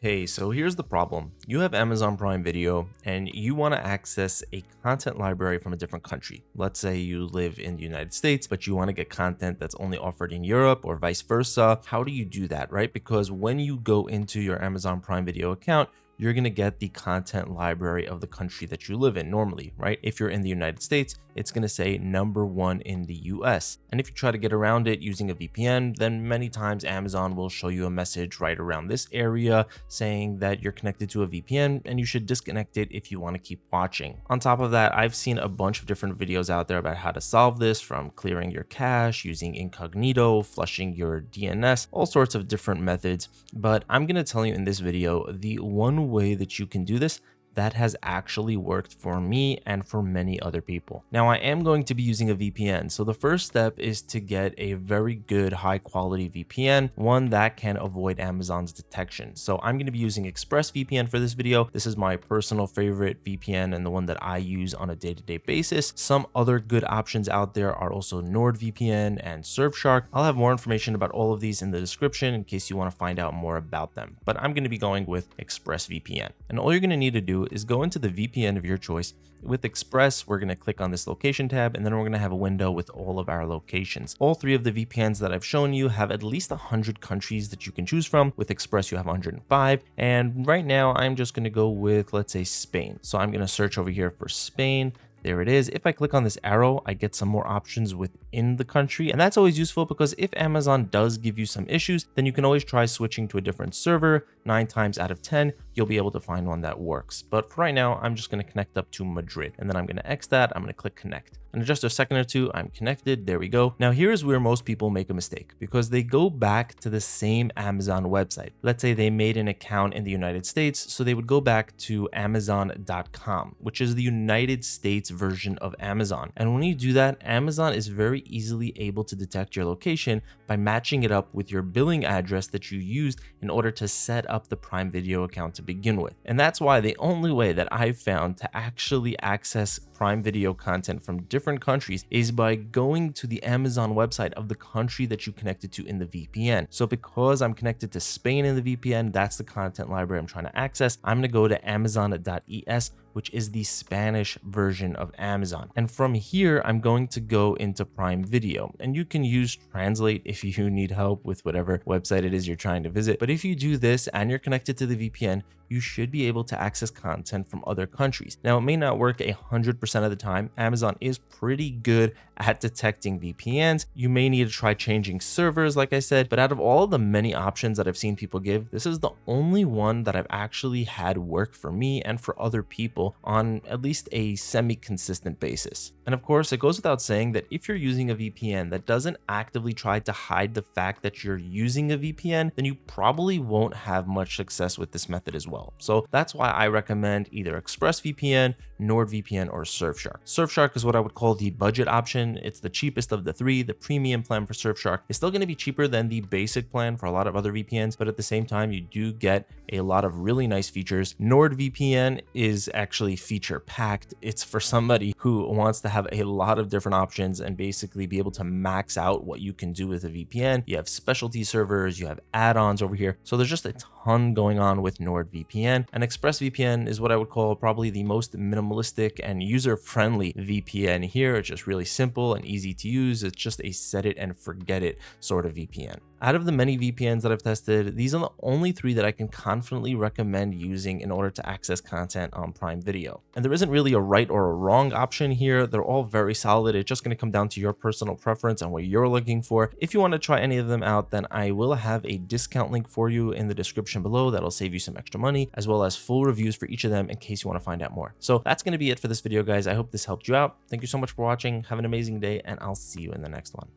Hey, so here's the problem. You have Amazon Prime Video and you want to access a content library from a different country. Let's say you live in the United States, but you want to get content that's only offered in Europe or vice versa. How do you do that, right? Because when you go into your Amazon Prime Video account, you're going to get the content library of the country that you live in normally, right? If you're in the United States, it's going to say #1 in the US. And if you try to get around it using a VPN, then many times Amazon will show you a message right around this area saying that you're connected to a VPN and you should disconnect it if you want to keep watching. On top of that, I've seen a bunch of different videos out there about how to solve this, from clearing your cache, using incognito, flushing your DNS, all sorts of different methods. But I'm going to tell you in this video the one way that you can do this that has actually worked for me and for many other people. Now, I am going to be using a VPN. So the first step is to get a very good high quality VPN, one that can avoid Amazon's detection. So I'm going to be using ExpressVPN for this video. This is my personal favorite VPN and the one that I use on a day-to-day basis. Some other good options out there are also NordVPN and Surfshark. I'll have more information about all of these in the description in case you want to find out more about them. But I'm going to be going with ExpressVPN. And all you're going to need to do is go into the VPN of your choice. With Express, we're going to click on this location tab, and then we're going to have a window with all of our locations. All three of the VPNs that I've shown you have at least 100 countries that you can choose from. With Express, you have 105. And right now, I'm just going to go with, let's say, Spain. So I'm going to search over here for Spain. There it is. If I click on this arrow, I get some more options within the country. And that's always useful because if Amazon does give you some issues, then you can always try switching to a different server. 9 times out of 10, you'll be able to find one that works. But for right now, I'm just going to connect up to Madrid. And then I'm going to X that. I'm going to click connect. And in just a second or two, I'm connected. There we go. Now, here's where most people make a mistake because they go back to the same Amazon website. Let's say they made an account in the United States. So they would go back to Amazon.com, which is the United States version of Amazon. And when you do that, Amazon is very easily able to detect your location by matching it up with your billing address that you used in order to set up the Prime Video account to begin with. And that's why the only way that I've found to actually access Prime Video content from different countries is by going to the Amazon website of the country that you connected to in the VPN. So because I'm connected to Spain in the VPN, that's the content library I'm trying to access. I'm going to go to amazon.es, which is the Spanish version of Amazon. And from here, I'm going to go into Prime Video. And you can use Translate if you need help with whatever website it is you're trying to visit. But if you do this and you're connected to the VPN, you should be able to access content from other countries. Now, it may not work 100% of the time. Amazon is pretty good at detecting VPNs. You may need to try changing servers, like I said, but out of all of the many options that I've seen people give, this is the only one that I've actually had work for me and for other people on at least a semi-consistent basis. And of course, it goes without saying that if you're using a VPN that doesn't actively try to hide the fact that you're using a VPN, then you probably won't have much success with this method as well. So that's why I recommend either ExpressVPN, NordVPN, or Surfshark. Surfshark is what I would call the budget option. It's the cheapest of the three. The premium plan for Surfshark is still going to be cheaper than the basic plan for a lot of other VPNs, but at the same time, you do get a lot of really nice features. NordVPN is actually feature packed. It's for somebody who wants to have a lot of different options and basically be able to max out what you can do with a VPN. You have specialty servers, you have add-ons over here. So there's just a ton going on with NordVPN, and ExpressVPN is what I would call probably the most minimalistic and user-friendly VPN here. It's just really simple and easy to use. It's just a set it and forget it sort of VPN. Out of the many VPNs that I've tested, these are the only 3 that I can confidently recommend using in order to access content on Prime Video. And there isn't really a right or a wrong option here. They're all very solid. It's just going to come down to your personal preference and what you're looking for. If you want to try any of them out, then I will have a discount link for you in the description below that'll save you some extra money, as well as full reviews for each of them in case you want to find out more. So that's going to be it for this video, guys. I hope this helped you out. Thank you so much for watching. Have an amazing day, and I'll see you in the next one.